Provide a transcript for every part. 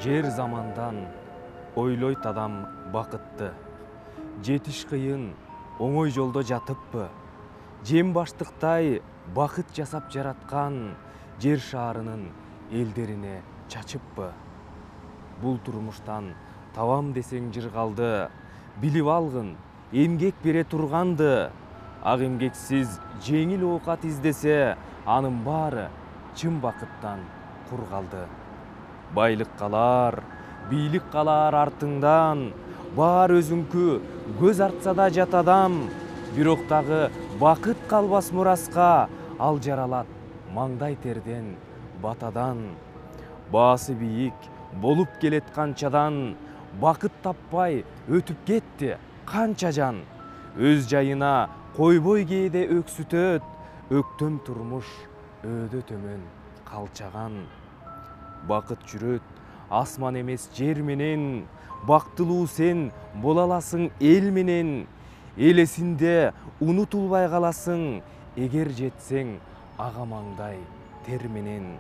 Жер замандан ойлойт адам бақытты. Жетиш кыйын оңой жолдо жатыппы. Жем баштыктай бақыт жасап жараткан жер шаарынын элдерине чачыппы. Бул турмуштан табам десең жыргалды, билип алгын, эмгек бере турганды. Ак эмгексиз жеңил оокат издесе, анын баары чын бакыттан кур калды. Байлык калар, бийлик калар артыңдан, баар өзүңкү көз артса да жат адам. Бирок дагы бакыт калбас мураска, ал жаралат маңдай терден батадан. Баасы бийик болуп келет канчадан, бакыт таппай өтүп кетти канча жан. Өз жайына койбой кээде өксүтөт, өктөм турмуш өөдө төмөн калчаган. Бакыт жүрөт асман эмес жер менен, бактылуу сен бола аласың эл менен. Эл эсинде унутулбай каласың, эгер жетсең ага маңдай тер менен.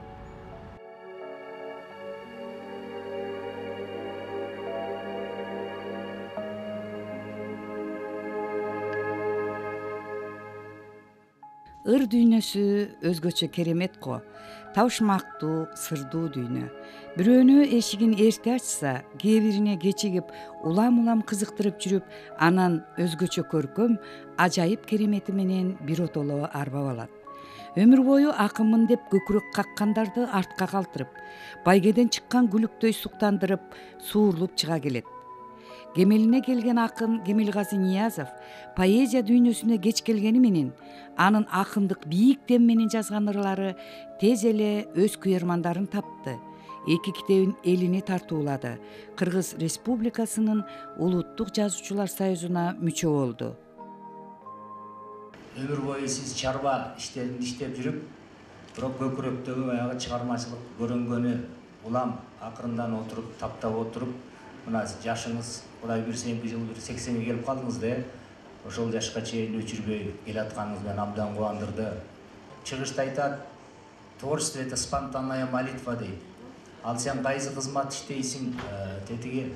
Ыр дүйнөсү өзгөчө керемет го. Табышмактуу, сырдуу дүйнө. Бирөөнү эшигин эрте ачса, кээ бирине кечигип, улам кызыктырып жүрүп, анан өзгөчө көркөм, ажайып керемети менен биротоло арбап алат. Өмүр бою акынмын деп көкүрөк каккандарды артка калтырып, байгеден чыккан күлүктөй суктандырып, суурлуп чыга келет. Кемелине келген акын Кемелгази Ниязов поэзия дүйнөсүнө кеч келгени менен, анын акындык бийик дем менен жазган ырлары тез эле өз күйөрмандарын тапты. 2 китебин элине тартуулады. Кыргыз Республикасынын Улуттук жазуучулар союзуна мүчө болду. Өмүр бою сиз чарба иштерин иштеп жүрүп, бирок көкүрөктөгү баягы чыгармачылык көрөнгөнү улам акырындан отуруп, таптап отуруп, мына жашыңыз Кудай буйрса эмки жыл 80ге келип калдыңыз да, ошол жашка чейин өчүрбөй келатканыңыз менен абдан кубандырды. Чыгышта айтат, творчество это спонтанная молитва дейт. Ал сен кайсы кызмат иштейсиң, тетиги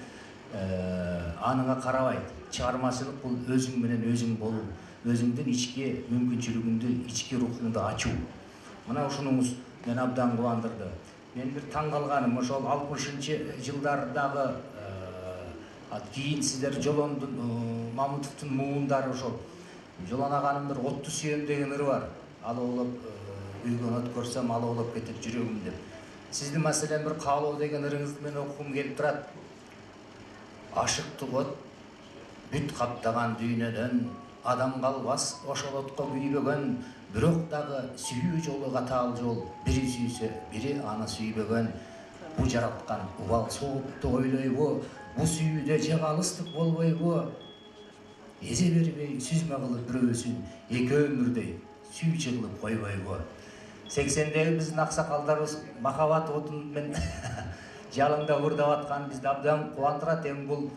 аныңа карабайт. Чыгармачылык бул өзүң менен өзүң болуу, өзүңдүн ички мүмкүнчүлүгүңдү, ички рухуңду ачуу. Мына ушунуңуз мени абдан кубандырды. Мен бир таң калганым, ошол 60-жылдардагы кийин сиздер Жолондун, Мамытовдун муундары ошол. Жолон аганын бир отту сүйөм деген ыры бар. Ал оолоп үйгөн от көрсөм, ал оолоп кетет жүрөгүм деп. Сиздин маселен бир каалоо деген ырыңызды мен окугум келип турат. Ашыктык от бүт каптаган дүйнөдөн, адам калбас ошол отко күйбөгөн, бирок дагы сүйүү жолу катаал жол, бири сүйсө, бири аны сүйбөгөн. Бу жараткан убал соотту ойлойбу, бу сүйүүдө же калыстык болбойбу? Эзе бербей сүзмө кылып бирөөсүн, эки өмүрдөй сүйчү кылып койбойбу? 80-деги биздин аксакалдарыбыз махабат отун менен жалында урдап аткан бизди абдан кубандырат. Эми бул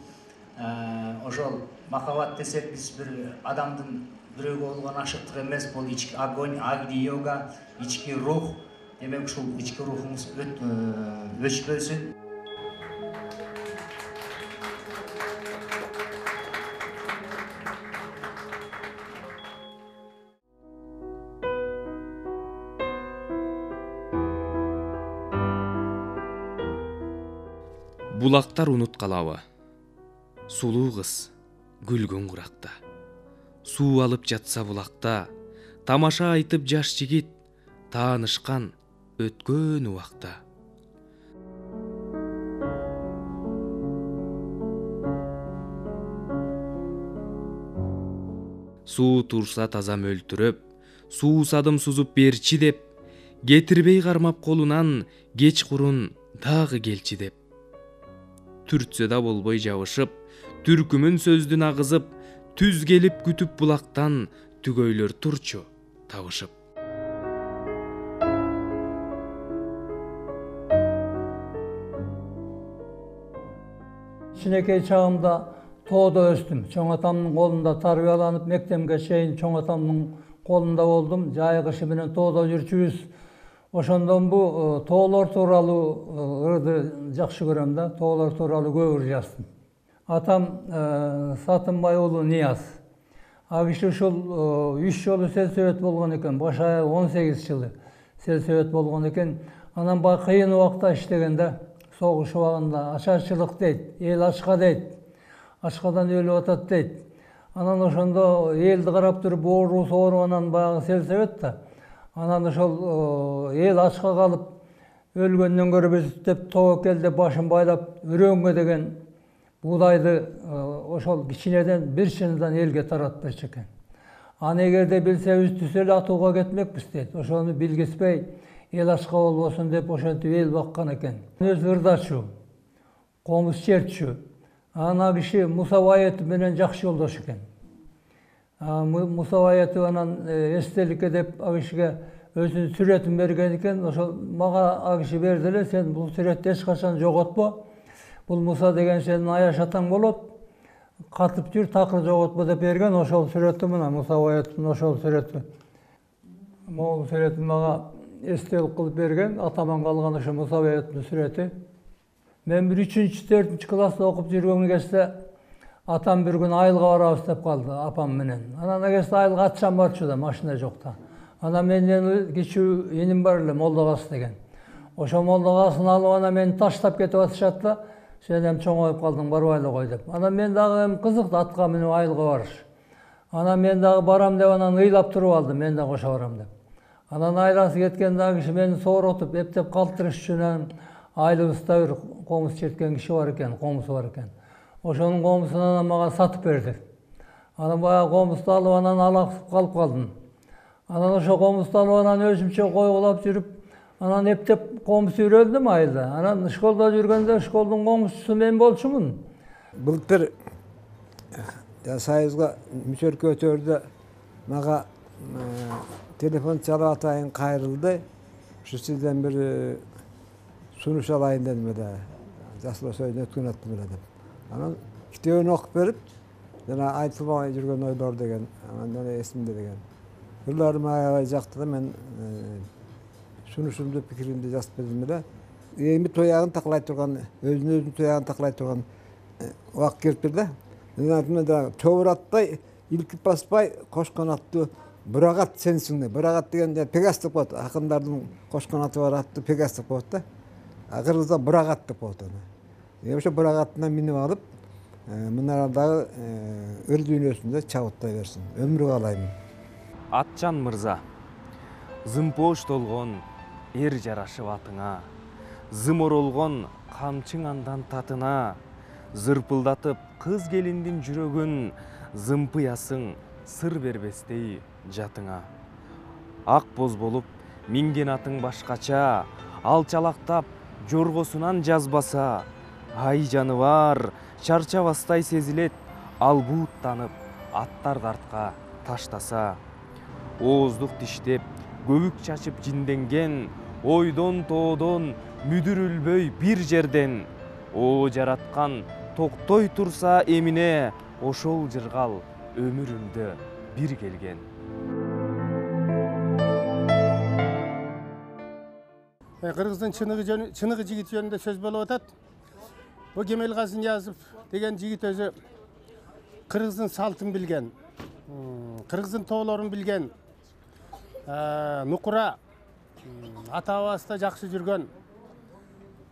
ошол махабат десек биз бир адамдын бирөөгө болгон ашыктык эмес, бул ички огонь, агни-йога, ички рух. Демек ушул ички рухуңуз өчпөсүн. Булактар унут калабы? Сулуу кыз күлгөн куракта. Суу алып жатса булакта, тамаша айтып жаш жигит, таанышкан өткөн убакта. Суу турса таза мөлтүрөп, суусадым сузуп берчи деп, кетирбей кармап колунан, кеч курун дагы келчи деп. Түртсө да болбой жабышып, түркүмүн сөздүн агызып, түз келип күтүп булактан, түгөйлөр турчу табышып. Кичинекей чагымда тоодо өстүм. Чоң атамдын колунда тарбияланып, мектепке чейин чоң атамдын колунда болдум. Жай кышы менен тоодо жүрчүбүз. Ошондон бу тоолор тууралуу ырды жакшы көрөм да, тоолор тууралуу көп ыр жаздым. Атам Сатынбай уулу Нияз. Ал киши ушул 3 жолу сельсовет болгон экен, баш аяк 18 жылы сельсовет болгон экен. Анан баягы кыйын убакта иштеген да, согуш убагында ачарчылык дейт, эл ачка дейт, ачкадан өлүп атат дейт. Анан ошондо элди карап туруп оорусу ооруп анан баягы сельсовет да. Анан ошол эл ачка калып өлгөндөн көрөбүз деп тобокел деп башын байлап өрөөнгө деген buğdaydı oşol kişineden bir çınıdan elge tarat berçe eken. Ana egerde bilse üstüsel atuğa ketmekpis deydi. Oşonu bilgisbey el aşka olbosun dep oşontup el bakkan eken. Öz ırdaçu, komuz çertçu. Ana kişi Musa Vayeti menen jakşı yoldoş eken. Musa Vayeti anan estelik edip agişige özünün süretin bergen eken. Oşol maga agişi berdiler, sen bu süretni hiç kaçan jogotma. Бұл Мұса деген сенің аяш атаң болып, қатып жүр, тақыр жоғытпа деп берген, ошол сүреті мұна, Мұса Ваяттың ошол сүреті. Ол сүретін маға естелік қылып берген, атаман қалған ұшы Мұса Ваяттың сүреті. Мен бір 3-4 класста оқып жүрген кезде, атам бір күн айылға барабыз деп қалды, апам менен. Анан кезде айылға атшам бар шуда, машина жоқта. Ана менен кичүү енім бар эле, Молдағас деген. Ошо Молдағасын алып, ана мени таштап кетіп атышатты. Sen hem çoğayıp kaldın barbayla koy dep. Ana men dağı hem kızık da atqa minip ayılga barış. Ana men dağı baram dep anan ыйлап turup aldım, men de koşa baram dep. Anan aylası ketken dağı kişi meni soğurutup, eптеп kaltırış üçün aylыбызda bir komuz çetken kişi var eken, komusu var eken. Oşonun komuzunu anan maga satıp berdi. Anan bayağı komuzdu alıp anan alaqsıp kalıp kaldım. Anan oşo komuzdu alıp anan özümçe koyulap жүрүp, anan eптеп komşu öldüm ayılda. Anan şkolda жүргөндө şkoldun komşusu men bolçumун. Былтыр Sayızga müçörkö ötörde maga telefon çalıp atayın kayırıldı. Şu sizden bir sunuş alayın dedim de. Jasla söyle ötkün attım dedim. Anan kitebini okup berip, jana aytılmay жүргөн oylor degen, anan esimde degen. Yıllarım ayajaktı da men sunuşumda pikirimde жазып бердим эле. Эми тоягын таклай турган, өзүнүн тоягын таклай турган убак келип да. Мен Чобураттай илкип баспай кошкон аттуу Бурагат сенсиң. Бурагат деген Пегас деп коет. Акындардын кошкон аты бар аттуу Пегас деп коет да. Кыргызда Бурагат деп коет аны. Ошо Бурагатынан минип алып, мынардагы ыр дүйнөсүндө чабыттай берсин. Өмүр каалайм. Атчан мырза, зымпош толгон эр жарашып атыңа, зым оролгон камчың андан татына, зырпылдатып кыз келиндин жүрөгүн, зымпыясың сыр бербестей жатыңа. Ак боз болуп минген атың башкача, алчалактап жоргосунан жазбаса, ай жаныбар чарчабастай сезилет, ал бууттанып аттар картка таштаса. Ооздук диштеп көбүк чачып жинденген, ойдон тоодон мүдүрүлбөй бир жерден, о жараткан токтой турса эмине, ошол жыргал өмүрүмдө бир келген. Кыргыздын чыныгы жигит жөнүндө сөз болуп атат. Бу Кемелгази Ниязов деген жигит өзү кыргыздын салтын билген, кыргыздын тоолорун билген, нукура ата бабасында жакшы жүргөн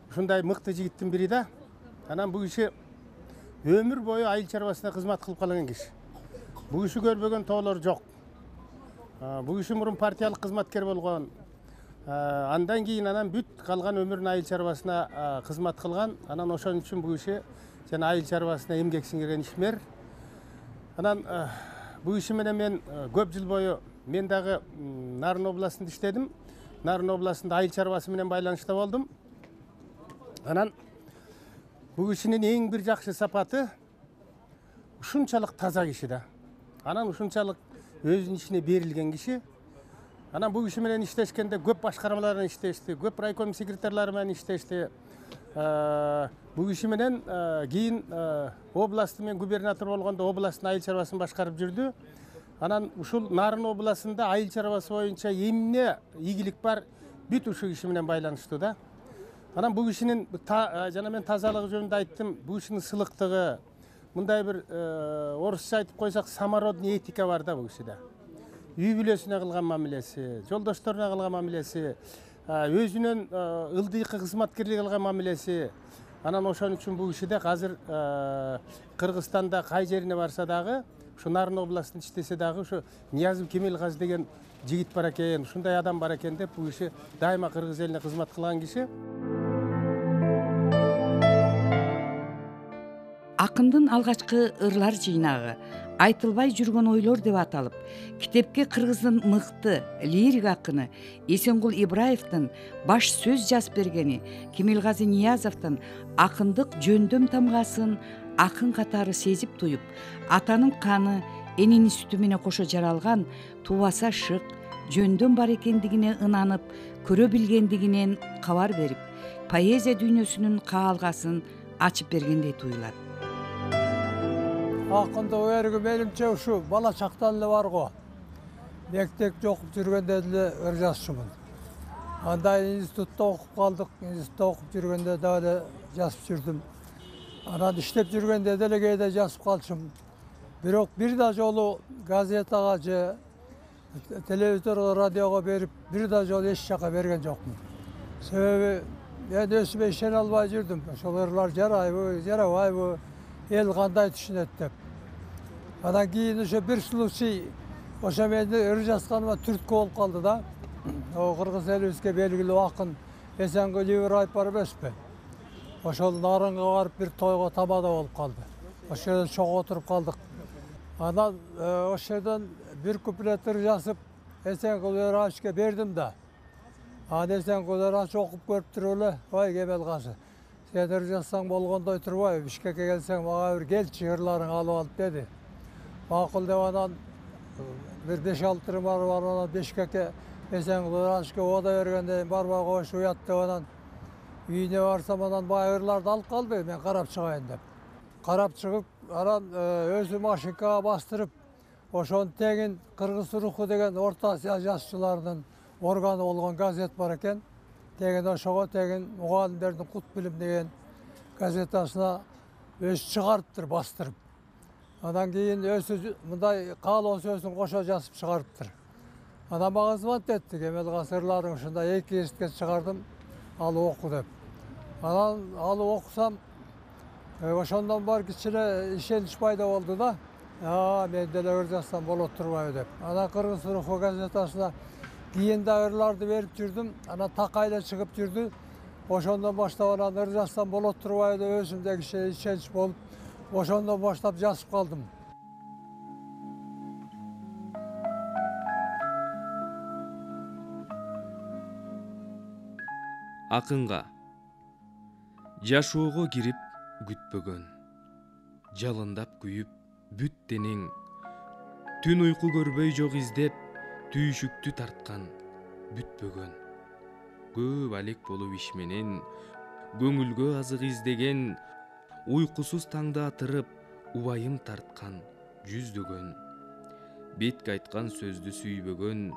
ушундай мыкты жигиттин бири да. Анан бул киши өмүр бою айыл чарбасына кызмат кылып калган киши. Бул киши көрбөгөн тоолор жок. Бул киши мурун партиялык кызматкер болгон. Андан кийин анан бүт калган өмүрүн айыл чарбасына кызмат кылган. Анан ошон үчүн бул киши жана айыл чарбасына эмгек сиңирген ишмер. Анан бул киши менен мен көп жыл бою мен дагы Нарын областында иштедим. Нарын областында айыл чарбасы менен байланышта болдум. Анан бул кишинин эң бир жакшы сапаты ушунчалык таза киши да. Анан ушунчалык өзүнүн ишине берилген киши. Анан бул киши менен иштешкенде көп башкармалар менен иштешти, көп райком секретарлары менен иштешти. Бул киши менен кийин областы мен губернатор болгондо областтын айыл чарбасын башкарып жүрдү. Анан ушул Нарын областында айыл чарбасы боюнча эмне ийгилик бар, бүт ушул киши менен байланыштуу да. Анан бул кишинин жана мен тазалыгы жөнүндө айттым, бул кишинин сылыктыгы, мындай бир орусча айтып койсок самородный этика бар да бул кишиде. Үй бүлөсүнө кылган мамилеси, жолдошторуна кылган мамилеси, өзүнүн ылдыйкы кызматкерлик кылган мамилеси. Анан ошон үчүн бул кишиде азыр Кыргызстанда кай жерине барса дагы, ушу Нарын областында иштесе дагы ушу Ниязов Кемелгаzi деген жигит бар экен, ушундай адам бар экен деп бул киши дайыма кыргыз элине кызмат кылган киши. Акындын алгачкы ырлар жыйнагы айтылбай жүргөн ойлор деп аталып, китепке кыргыздын мыкты лирик акыны Эсенгул Ибраевдин баш сөз жазып бергени, Кемелгаzi Ниязовдун акындык жөндөм тамгасын акын катары сезип туюп, атанын каны, эненин сүтү менен кошо жаралган тубаса шык, жөндөм бар экендигине ынанып, көрө билгендигинен кабар берип, поэзия дүйнөсүнүн каалгасын ачып бергендей туюлат. Акындык өрүгү менимче ушу бала чактан эле бар го. Мектепте окуп жүргөндө эле ыр жазчумун. Анда институтта окуп калдык, институтта окуп жүргөндө дагы жазып жүрдүм. Анан иштеп жүргөндө деле кээде жазып калчумун. Бирок бир да жолу газетага же телевизорго, радиого берип, бир да жолу эч жака берген жокмун. Себеби мен өзүмө ишене албай жүрдүм. Ошол ырлар жарайбы, жарабайбы, эл кандай түшүнөт деп. Анан кийин ошо бир случай ошо менин ыр жазганыма түрткү болуп калды да. Кыргыз элибизге белгилүү акын Эсенгул Ибраев бар эмеспи? Ошол Нарынга барып бир тойго тамада болуп калды. Ошол жерде чогуу отуруп калдык. Анан ошол жерден бир куплет ыр жазып Эсенгул Ибраевичке бердим да. Анан Эсенгул Ибраевич окуп көрүп туруп эле, "Ой Кемелгаzi, сен ыр жазсаң болгондой турбайбы, Бишкекке келсең мага бир келчи ырларыңы алып ал" деди. Макул деп анан бир 5-6 ырым барып анан Бишкекке Эсенгул Ибраевичке ода бергенде барбай коюш уят деп анан үйүнө барсам анан баягы ырларды алып калды, мен карап чыгайын деп. Карап чыгып, анан өзү машинкага бастырып, ошонун тегин Кыргыз руху деген Орто Азия жазчыларынын органы болгон газет бар экен. Тегин ошого тегин мугалимдердин кут билим деген газетасына өзү чыгарыптыр, бастырып. Анан кийин өзү мындай каалоо сөзүн кошо жазып чыгарыптыр. Анан мага звонок этти, Кемелгаzi ырларың ушундай 2 киритке чыгардым, алып оку деп. Анан алып окусам, ошондон бар кичине ишенич пайда болду да. Мен деле ыр жазсам болот турбайбы деп. Анан Кыргыз руху газетасына кийин да ырларды берип жүрдүм. Анан такай эле чыгып жүрдү. Ошондон баштап анан ыр жазсам болот турбайбы деп өзүмдө кичине ишенич болуп, ошондон баштап жазып калдым. Акынга жашоого кирип күтпөгөн, жалындап күйүп бүт денең, түн уйку көрбөй жок издеп түйшүктү тарткан бүтпөгөн, көп алек болуп иш менен көңүлгө азык издеген, уйкусуз таңды атырып убайым тарткан жүздөгөн, бетке айткан сөздү сүйбөгөн,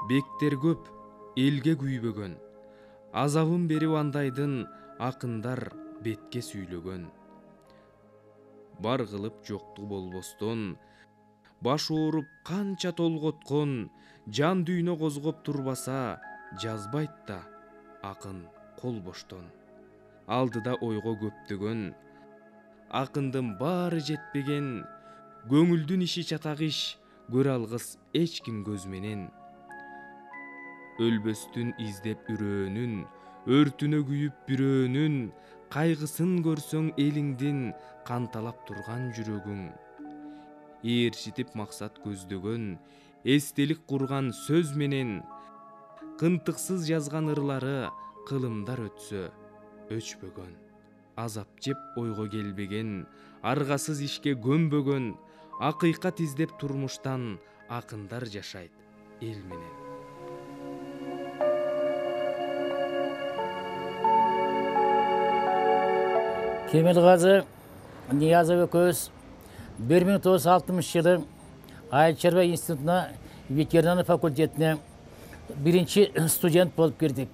бектер көп элге күйбөгөн, азабын берип андайдын акындар бетке сүйлөгөн. Бар кылып жокту болбостон, баш ооруп канча толготкон, жан дүйнө козгоп турбаса, жазбайт да акын кол боштон. Алдыда ойго көптөгөн, акындын баары жетпеген, көңүлдүн иши чатак иш, көрө алгыс эч ким көз менен. Өлбөстүн издеп үрөөнүн, өртүнө күйүп бирөөнүн, кайгысын көрсөң элиңдин канталап турган жүрөгүң. Ээрчитип максат көздөгөн, эстелик курган сөз менен, кынтыксыз жазган ырлары кылымдар өтсө өчпөгөн. Азап жеп ойго келбеген, аргасыз ишке көнбөгөн, акыйкат издеп турмуштан акындар жашайт эл менен. Кемелгаzi Ниязов экөөбүз 1960 жылы Айыл чарба институтуна ветеринар факультетине birinci student bolup girdik.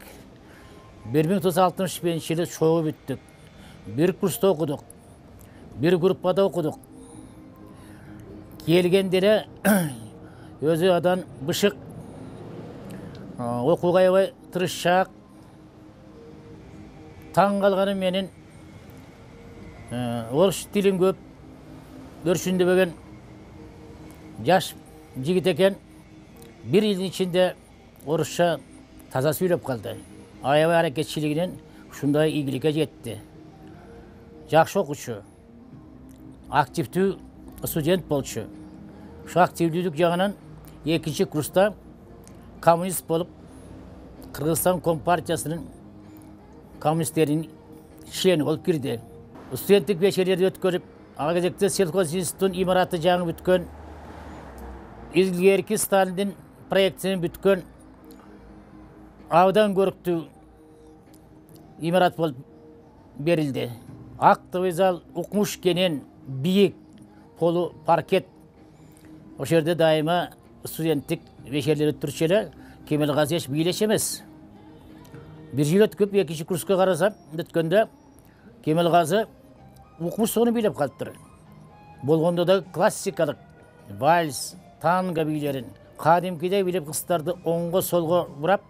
1965-yılı çoğu büttük. Bir kursta okuduk. Bir gruppada okuduk. Gelgendere özü adan bışık, okuga aябай tırışşak. Taң kalganım menin orus dilin köp görüşündebegen jaş jigit eken. Bir yılın içinde orusça taza söylep kaldı. Aябай hareketçiliğinin şunday iyilikке jetti. Жақсы оқушы, активдүү студент болчу. Şu активдүүлүк жагынан экинчи курста коммунист болуп, Кыргызстан Компартиясынын коммунисттеринин члени болуп кирди. Студенттик бешелерди өткөрүп, ага кезекте сельхоз институтунун имараты жаңы бүткөн, илгерки Сталиндин проектинин бүткөн абдан көрүктүү имарат болуп берилди. Актовый зал, укмуш кенен, бийик, полу, паркет. O жерде дайыма студенттик бешелер өттүрчү эле, Кемелгази эч бийлеш эмес. Bir yıl ötküp ekінші kurska karasam, ötkönde Кемелгази укмуш сону бийлеп калыптыр. Болгондо да классикалык вальс, танго бийлерин кадимкидей бийлеп кыздарды оңго солго бурап,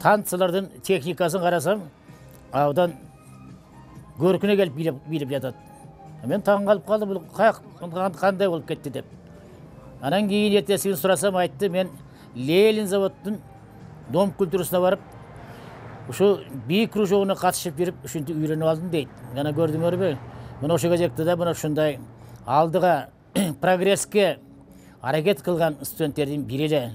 танцылардын техникасын карасам, аудан көркүнө келип бийлеп жатат. Мен таң калып калдым, бул кандай болуп кетти деп. Анан кийин эртесин сурасам айтты, мен Ленин заводдун дом культурасына барып, ушу бий кружогуна катышып бирип, ушинтип үйрөнүп алдым дейт. Жана көрдүңөрбү? Мына ошо кезекте да мына ушундай алдыга прогресске аракет кылган студенттердин бири эле.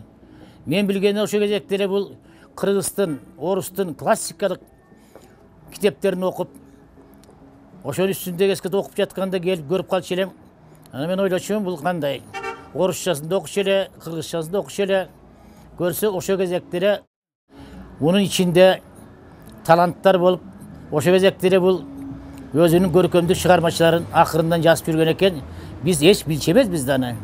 Мен билгени ошо кезекте бул кыргыздын, орустун классикалык китептерин окуп, ошонун үстүндө эскет окуп жатканда келип көрүп калчу элем. Ана мен ойлочумун, бул кандай? Орусчасын да окушу эле, кыргызчасын да окушу эле. Көрсө ошо кезекте мунун ичинде таланттар болуп, ошо кезекте бул өзүнүн көркөмдүк чыгармачыларын акырындан жазып жүргөн экен. Биз эч билчү эмеспиз да аны.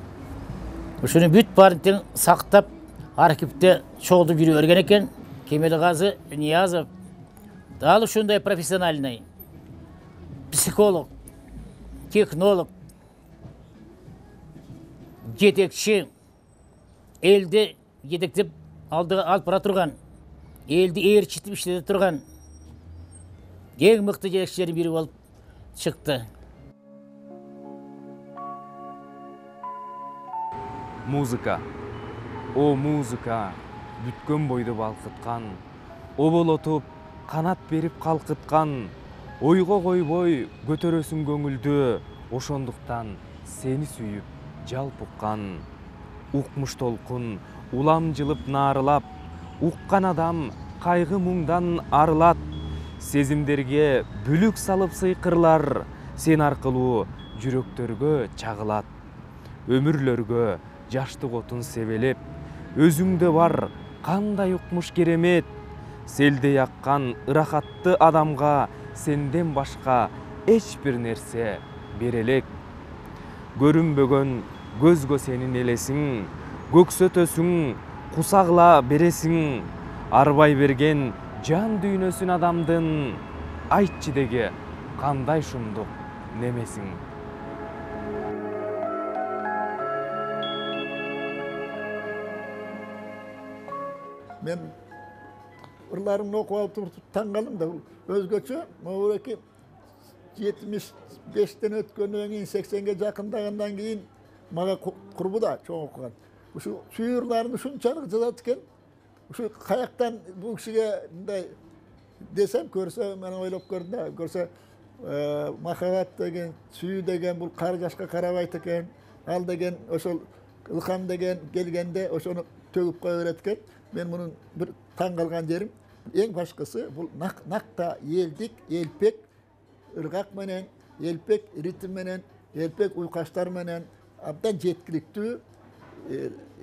Ушуну бүт баарын тең сактап, архивде чогултуп жүрө берген экен. Кемелгази Ниязов дал ушундай профессиональный психолог, технолог, жетекчи, элди жетектеп алдыга алып бара турган, элди ээрчитип иштете турган эң мыкты жетекчилердин бири болуп чыкты. Музыка. О музыка, бүткөн бойду балкыткан, оболотуп, канат берип калкыткан, ойго койбой көтөрөсүң көңүлдү, ошондуктан сени сүйүп жалп уккан. Укмуш толкун, улам жылып наарылап, уккан адам кайгы муңдан арылат. Сезимдерге бүлүк салып сыйкырлар, сен аркылуу жүрөктөргө чагылат. Өмүрлөргө жаштык отун себелеп, өзүңдө бар кандай укмуш керемет. Селде яккан ырахатты адамга сенден башка эч бир нерсе бере элек. Көрүнбөгөн көзгө сенин элесиң, көксөтөсүң, кусагыла бересиң. Арбай берген жан дүйнөсүн адамдын, айтчы деге кандай шумдук немесиң. Мен ырларымды окуп алып туруп таң калдым да, өзгөчө могуреки 75-тен өткөндөн кийин 80-ге жакындагандан кийин мага курбу да чоң окуган. Ушу сүйүү ырларын ушунчалык жазат экен. Ушу каяктан бул кишиге мындай десем, көрсө мен ойлоп көрдүм да, көрсө махабат деген, сүйүү деген бул кары жашка карабайт экен. Ал деген ошол ылкам деген келгенде ошону төгүп кое берет экен. Мен мунун бир таң калган жерим, эң башкысы бул накта элдик, элпек ыргак менен, элпек ритм менен, элпек уйкаштар менен абдан жеткиликтүү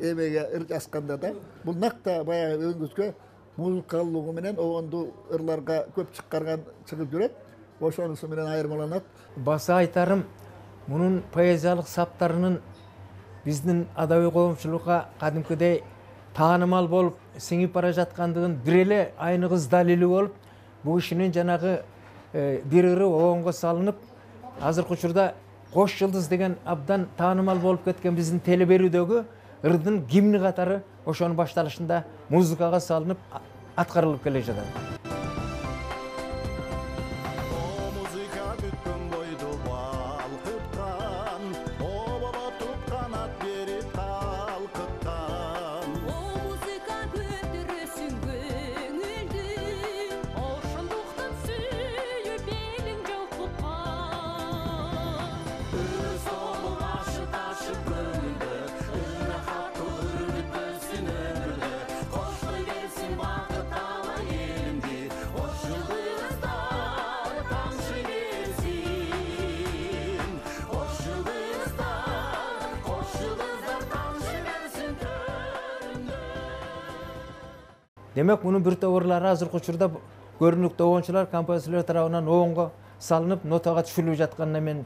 эмеге ыр жазганда да. Бул накта баягы өңүскө музыкалдыгы менен огонду ырларга көп чыгып жүрөт. Ошонусу менен айырмаланат. Баса айтарым, мунун поэзиялык саптарынын биздин адабий коомчулукка кадимкидей таанымал болуп сиңип бара жаткандыгын бир эле айныгыз далили болуп, бул кишинин жанагы бир ыры оңго салынып, азыркы учурда Кош Жылдыз деген абдан таанымал болуп кеткен биздин теле берүүдөгү ырдын гимни катары ошонун башталышында музыкага салынып аткарылып келе жатат. Demek bunun bir tavırları azırkı учурда көрүнүктүү оңчулар, композиторлор тарабынан оңго салынып, нотага түшүрүлүп жатканына мен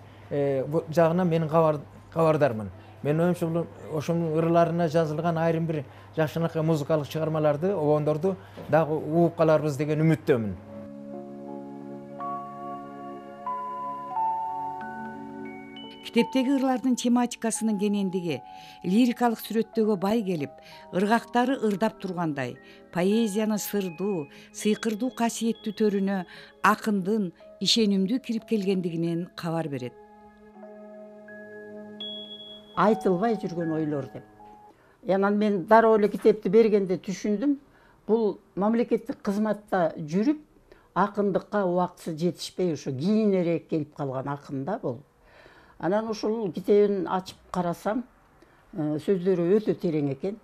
жагынан мен кабардармын. Мен оюмча ошонун ырларына жазылган айрым бир жакшынакай музыкалык чыгармаларды, обондорду дагы угуп каларбыз деген үмүттөмүн. Китептеги ырлардын тематикасынын кенендиги, лирикалык сүрөттөгө бай келип, ыргактары ырдап тургандай, поэзиянын сырдуу, сыйкырдуу касиеттүү төрүнө акындын ишенимдүү кирип келгендигинен кабар берет. Айтылбай жүргөн ойлор деп. Анан мен дароо эле китепти бергенде түшүндүм, бул мамлекеттик кызматта жүрүп, акындыкка убактысы жетишпей ошо кийинерээк келип калган акын да бул. Анан ушул китебин ачып карасам, сөздөрү өтө терең экен.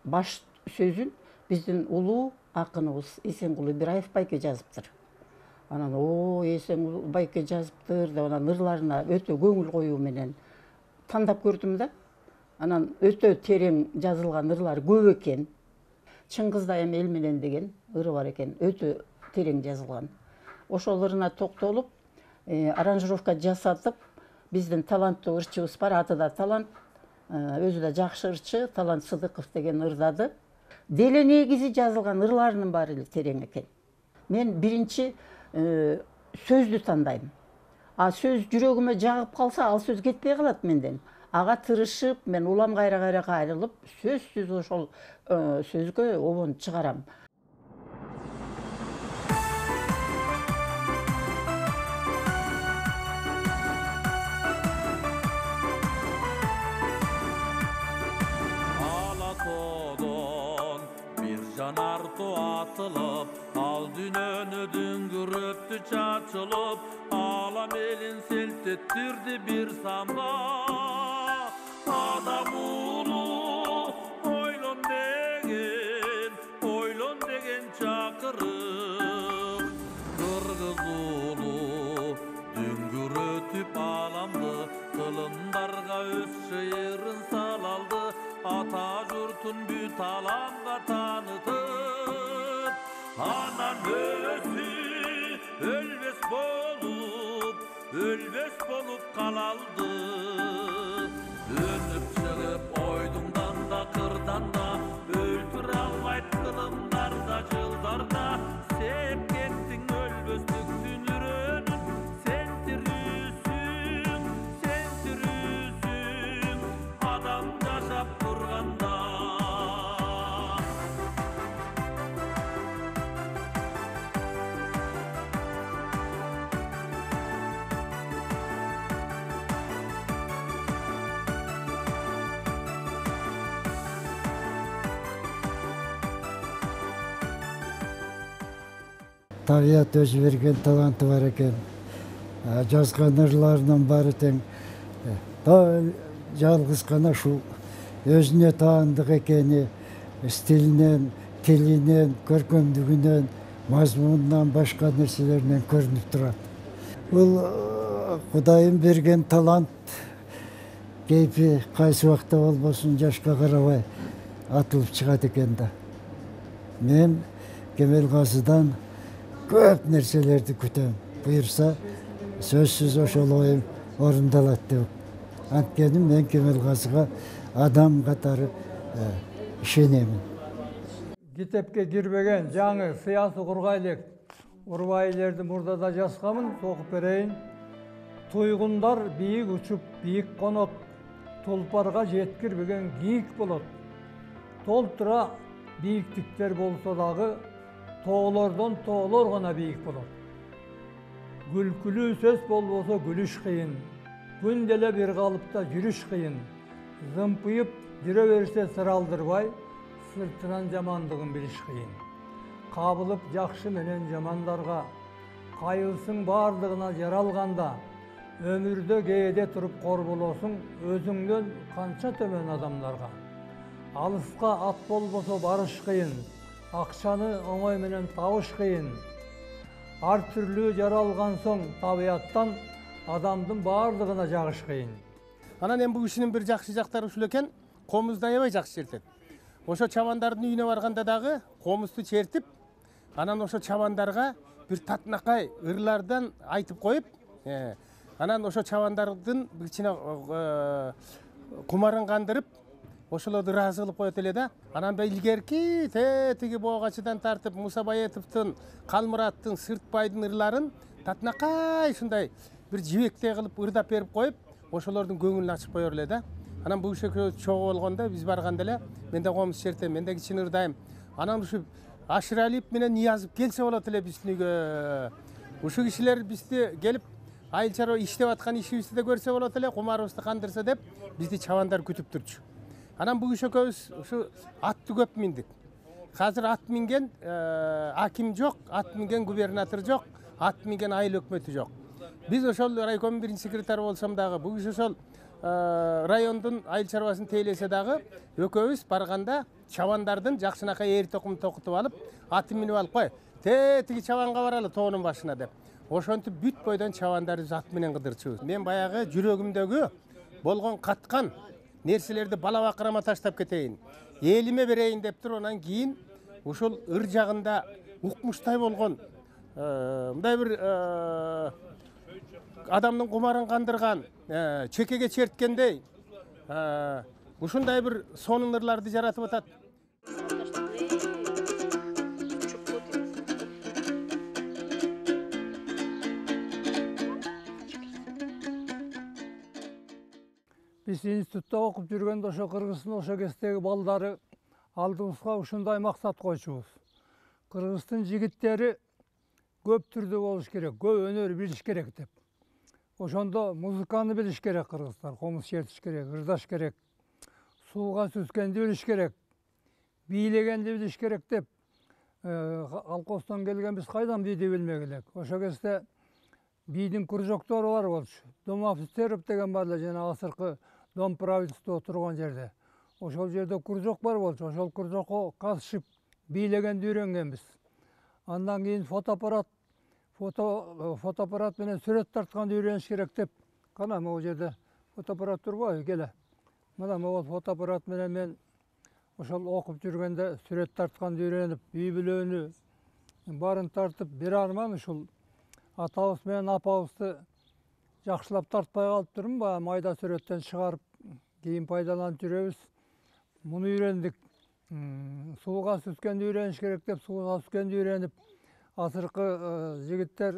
Баш сөзүн биздин улуу акыныбыз Эсенкул Ибраев байке жазыптыр. Анан Эсенкул байке жазыптыр деп анан ырларына өтө көңүл коюу менен тандап көрдүм да. Анан өтө терең жазылган ырлар көп экен. Чыңгызда эми эл менен деген ыры бар экен, өтө терең жазылган. Ошол ырына токтолуп, аранжировка жасатып, биздин таланттуу ырчыбыз бар, аты да талант, өзү да жакшы ырчы, Талант Сыдыков деген ырдады. Деле негизи жазылган ырларынын баары эле терең экен. Мен биринчи сөздү тандайм. А сөз жүрөгүмө жагып калса, ал сөз кетпей калат менден. Ага тырышып, мен улам кайра кайрылып, сөзсүз ошол сөзгө обон чыгарам. Al dünönü düngürüptü çaçılıp, alam elin selt ettirdi bir samba. Adam ulu, oylon degen çakırıp. Kırgız ulu, düngürütüp alamdı, kılındarga öz şiirin salaldı. Ata jurtun büt alamga tanıtıp. Anan özü ölbes bolup kalaldı. Dönüp çıkıp oydumdan da kırdan da, öldür almayt kılımlarda cıldarda. Sep kettin ölböstük tünürönün, sen tirüsün, adam yaşap durganda. Tabiat özü bergen talantı var eken. Жазган ырларынын баары тең. Жалгыз гана ушул өзүнө таандык экени, стилинен, тилинен, көркөмдүгүнөн, мазмунунан, башка нерселеринен көрүнүп турат. Бул Кудайым берген талант, кейпи кайсы убакта болбосун жашка карабай атылып чыгат экен да. Мен Кемелгазыдан көп нерселерди күтөм. Буюрса, сөзсүз ошол оюм орундалат деп Antkeni men Kemalgasыга adam katары işenemin. Kitepke girбеген жаңы сыясы кургайлык урбайлерди мурда да жазгамын, окуп берейин. Туйгундар бийик учуп, бийик конот, тулпарга жеткирбеген кийик болот. Толтура бийиктиктер болсо дагы, тоолордон тоолор гана бийик болот. Күлкүлүү сөз болбосо күлүш кыйын, күн деле бир калыпта жүрүш кыйын. Зымпыйып жүрө берсе сыр алдырбай, сыртынан жамандыгын билиш кыйын. Кабылып жакшы менен жамандарга, кайылсың бардыгына жаралганда, өмүрдө кээде туруп кор болосуң, өзүңдөн канча төмөн адамдарга. Алыска ат болбосо барыш кыйын, акчаны оңой менен табыш кыйын. Ар түрлүү жаралган соң табияттан адамдын бардыгына жагыш кыйын. Анан эми бул кишинин бир жакшы жактары ушул экен, комузду аябай жакшы чертет. Ошо чабандардын үйүнө барганда дагы комузду чертип, анан ошо чабандарга бир татынакай ырлардан айтып коюп, анан ошо чабандардын кичине кумарын кандырып, ошолорду ыраазы кылып коет эле да. Анан илгерки тетиги Боогачыдан тартып Муса Баетовдун, Калмураттын, Сыртбайдын ырларын татынакай ушундай бир жибектей кылып ырдап берип коюп, ошолордун көңүлүн ачып коёр эле да. Анан бул киши чогуу болгондо биз барганда эле мен да комуз чертем, мен да кичине ырдайм. Анан ушу Ашыралиев менен Ниязов келсе болот эле биздин үйгө. Ушу кишилер бизди келип айыл чарба иштеп аткан ишибизди да көрсө болот эле, кумарыбызды кандырса деп бизди чабандар күтүп турчу. Анан бул киши экөөбүз ушу атты көп миндик. Азыр ат минген аким жок, ат минген губернатор жок, ат минген айыл өкмөтү жок. Биз ошол райкомдун биринчи секретары болсом дагы, бул киши ошол райондун айыл чарбасын тейлесе дагы, экөөбүз барганда чабандардын жакшынакай эр токумун токутуп алып, атын минип алып кой, тетиги чабанга баралы тоонун башына деп. Ошентип бүт бойдон чабандарды ат менен кыдырчубуз. Мен баягы жүрөгүмдөгү болгон каткан нерселерди бала бакырама таштап кетейин, элиме берейин деп туруп, анан кийин ушул ыр жагында укмуштай болгон мындай бир адамдын кумарын кандырган, чекеге черткендей ушундай бир сонун ырларды жаратып атат. Биз институтта окуп жүргөндө ошо Кыргыздын ошо кездеги балдары алдыбызга ушундай максат койчубуз. Кыргыздын жигиттери көп түрдүү болуш керек, көп өнөр билиш керек деп. Ошондо музыканы билиш керек кыргыздар, комуз чертиш керек, ырдаш керек, сууга сүзгенди билиш керек, бийлегенди билиш керек деп. Алкостон келген биз кайдан бийди билмек элек. Ошо кезде бийдин кружоктору бар болчу. Дом офицеров деген бар эле, жана азыркы дом правительства турган жерде. Ошол жерде кружок бар болчу. Ошол кружокко катышып бийлегенди үйрөнгөнбүз. Андан кийин фотоаппарат менен сүрөт тартканды үйрөнүш керек деп. Кана могу жерде фотоаппарат турбайбы, келе. Мына могу фотоаппарат менен мен ошол окуп жүргөндө сүрөт тартканды үйрөнүп, үй бүлөнү баарын тартып, бир арман ушул атабыз менен апабызды жакшылап тартпай калып турмун, баягы майда сүрөттөн чыгарып кийин пайдаланып жүрөбүз. Муну үйрөндүк. Сууга сүзгенди үйрөнүш керек деп, сууга сүзгенди үйрөнүп, азыркы жигиттер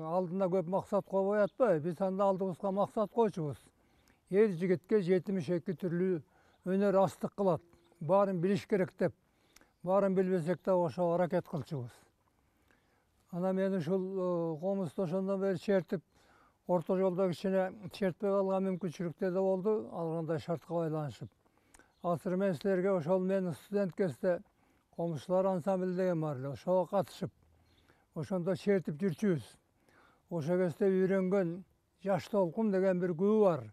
алдына көп максат койбой атпайбы? Биз анда алдыбызга максат койчубуз. Эр жигитке 72 түрлүү өнөр астык кылат. Баарын билиш керек деп. Баарын билбесек да ошо аракет кылчубуз. Ана мен ушул комузду ошондон бери чертип, орто жолдо кичине чертпей калган мүмкүнчүлүктөр да болду, ал кандай шартка байланышып. Азыр мен силерге ошол мен студент кезде комузчулар ансамбль деген бар эле, ошого катышып, ошондо чертип жүрчүбүз. Ошол кезде үйрөнгөн Жаш толкун деген бир күбө бар.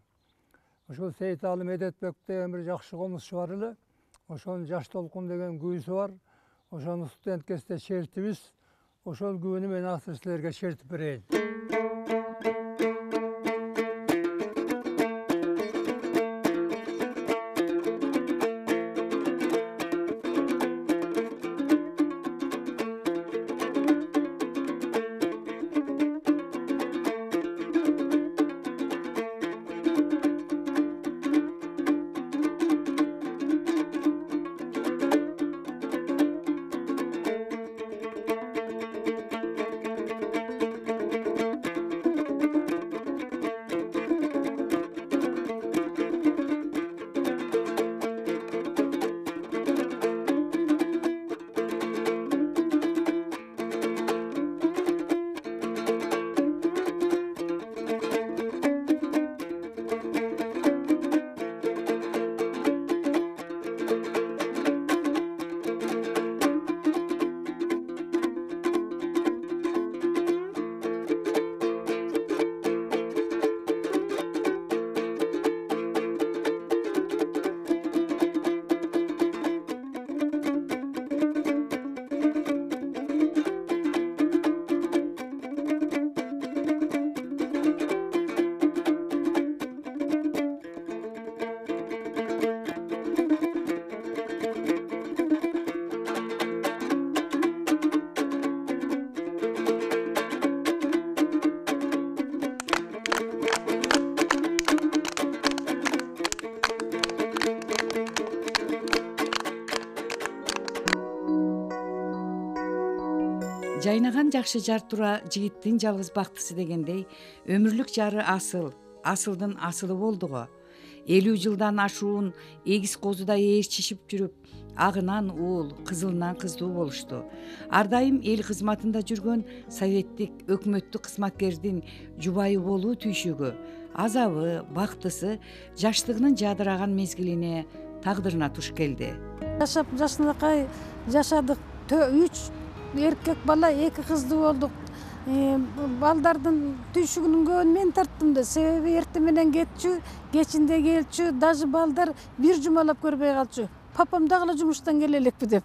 Ошол Сейиталы Медетбек деген бир жакшы комузчу бар эле. Ошонун Жаш толкун деген күбүсү бар. Ошону студент кезде чертибиз. Ошол күбөнү мен азыр силерге чертип берейин. жайнаган жакшы жар тура жигиттин жалгыз бактысы дегендей өмүрлүк жары асылдын асылы болду го. 50 жылдан ашуун эгиз козудай ээрчишип жүрүп, агынан уул, кызылынан кыздуу болушту. Ар дайым эл кызматында жүргөн советтик өкмөттүк кызматкердин жубайы болуу түйшүгү, азабы, бактысы жаштыгынын жадыраган мезгилине, тагдырына туш келди. Жашынакай жашадык. 3 эркек бала, 2 кыздуу болдук. Балдардын түйшүгүнүн көбүн мен тарттым да, себеби эртең менен кетчү, кечинде келчү, даже балдар бир жумалап көрбөй калчу. Папам дагы жумуштан келе элекпи деп.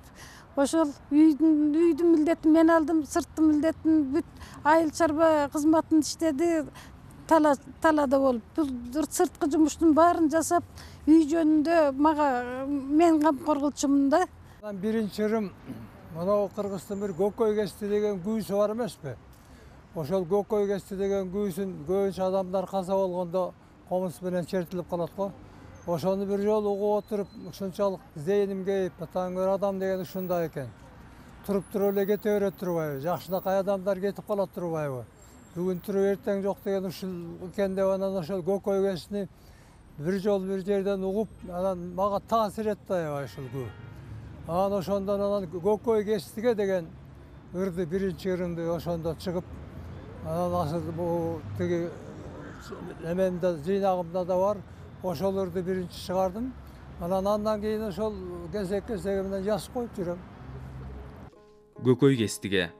Ошол үйдүн милдетин мен алдым, сырттын милдетин бүт айыл чарба кызматын иштеди, талада болуп. Бул сырткы жумуштун баарын жасап, үй жөнүндө мага мен камкор кылчумун да. Биринчи ырым мына Кыргызстан бир көкөй кести деген күйсү бар эмеспи? Ошол көкөй кести деген күйсүн көбүнчө адамдар каза болгондо комуз менен чертилип калат го. Ошону бир жолу угуп отуруп, ушунчалык зейним кейип, таңыр адам деген ушундай экен. Туруп туруп эле кете берет турбайбы? Жакшынакай адамдар кетип калат турбайбы? Бүгүн туруп эртең жок деген ушул экен деп анан ошол көкөй кесини бир жолу бир жерден угуп, анан мага таасир этти аябай ушул күү. Анан ошондон анан көкөй кестиге деген ырды биринчи ырымды ошондо чыгып, анан асыл бул тиги эменде жыйнагымда да бар. Ошол ырды биринчи чыгардым. Андан кийин ошол кесек менен жазып коюп жүрөм. Көкөй кестиге.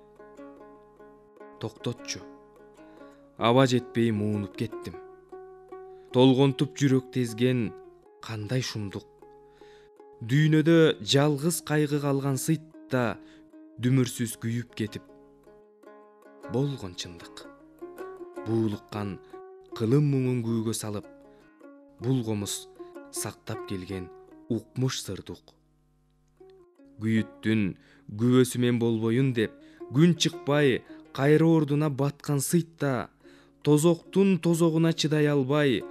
Токтотчу. Аба жетпей муунуп кеттим. Толгонтуп жүрөк тезген кандай шумдук. Дүйнөдө жалгыз кайгы калган сыйтта дүмүрсүз күйүп кетип. Болгон чындык. Буулуккан кылым муңун күүгө салып, булгомуз сактап келген укмуш сырдук. Күйүттүн күбөсү мен болбоюн деп, күн чыкпай кайра ордуна баткан сыйтта, тозоктун тозогуна чыдай албай,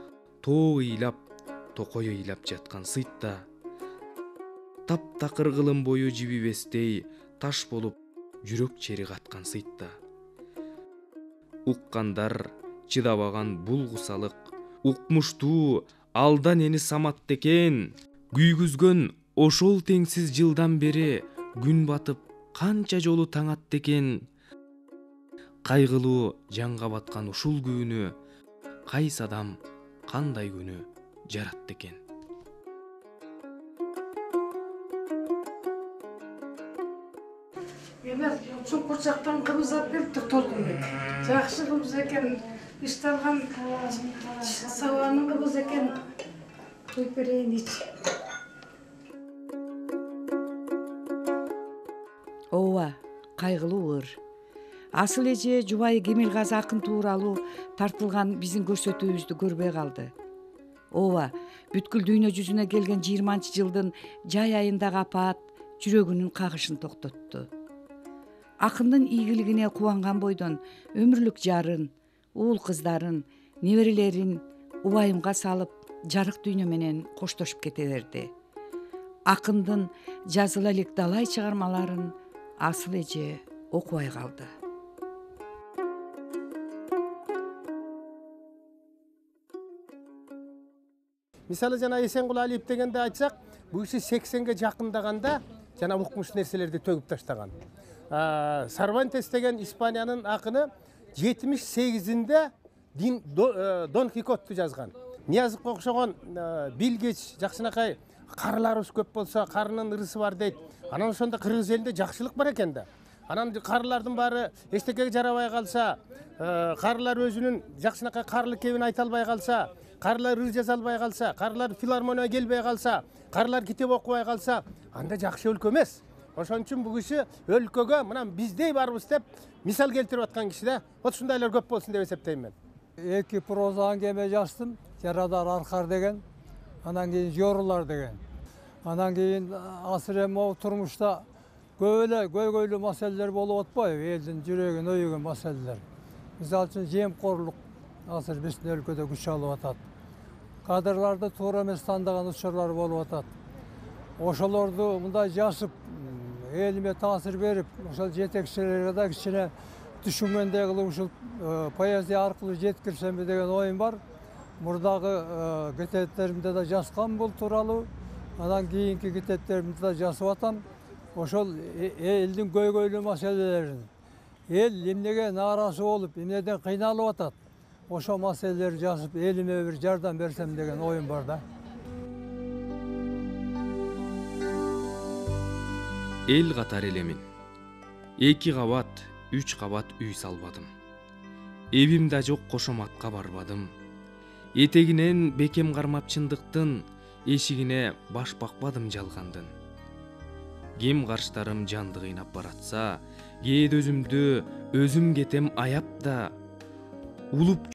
тоо ыйлап, токой ыйлап жаткан сыйтта, таптакыр кылым бою жибибестей таш болуп жүрөк чери каткан сыйтта. Уккандар чыдабаган бул кусалык, укмуштуу алдан эни саматты экен, күйгүзгөн ошол теңсиз жылдан бери күн батып канча жолу таң атты экен. Кайгылуу жанга баткан ушул күүнү кайсы адам кандай күнү жаратты экен. Эмес, чуңкур жактан кымыз алып келиптик Толкунбек. Жакшы кымыз экен, ишталган сабанын кымыз экен. Куюп берейин ич. Ооба, кайгылуу ыр. Асыл эже жубайы Кемелгазы акын тууралуу тартылган биздин көрсөтүүбүздү көрбөй калды. Ооба, бүткүл дүйнө жүзүнө келген 20-жылдын жай айындагы апаат жүрөгүнүн кагышын токтотту. Акындын ийгилигине кубанган бойдон өмүрлүк жарын, уул кыздарын, неберелерин убайымга салып, жарык дүйнө менен коштошуп кете берди. Акындын жазыла элек далай чыгармаларын Асыл эже окубай калды. Мисалы жана Эсенкул Алиев дегенде айтсак, бул киши 80-ге жакындаганда жана укмуш нерселерди төгүп таштаган. Сарвантес деген Испаниянын акыны 78-inde Дон Кихотту жазган. Ниязовго окшогон билгич, жакшынакай карыларыбыз көп болсо, карынын ырысы бар дейт. Анан ошондо Кыргыз элинде жакшылык бар экен да. Анан карылардын баары эчтекеге жарабай калса, карылар өзүнүн жакшынакай карылык кебин айта албай калса, карылар ыр жаза албай калса, карылар филармонияга келбей калса, карылар китеп окубай калса, анда жакшы өлкө эмес. Ошон үчүн бул киши өлкөгө мына биздей барбыз деп мисал келтирип аткан киши да. Вот ушундайлар көп болсун деп эсептейм мен. 2 проза аңгеме жаздым. Жарадар Аркар деген, анан кийин Жорулар деген. Анан кийин азыр эми турмушта көйгөйлүү маселелер болуп атпайбы? Элдин жүрөгүн өйгөн маселелер. Мисалы үчүн жемкорлук азыр биздин өлкөдө күч алып атат. Кадрларды туура эмес тандаган учурлар болуп атат. Ошолорду мындай жазып, элиме таасир берип, ошол жетекчилерге да кичине түшүнгөндөй кылып ушул поэзия аркылуу жеткирсемби деген оюм бар. Мурдагы кететтеримде да жазгам бул тууралуу. Анан кийинки кететтеримди да жазып атам. Ошол элдин көйгөйлүү маселелерин, эл эмнеге нааразы болуп, эмнеден кыйналып атат, ошол маселелерди жазып, элиме бир жардам берсем деген оюм бар да. Эл катары элемин. 2 кабат, 3 кабат үй салбадым. Эбим да жок, кошоматка барбадым. Этегинен бекем кармап чындыктын, эшигине баш бакпадым жалгандын. Ким карштарым жанды кыйнап баратса, кээде өзүмдү өзүм кетем аяп да улуп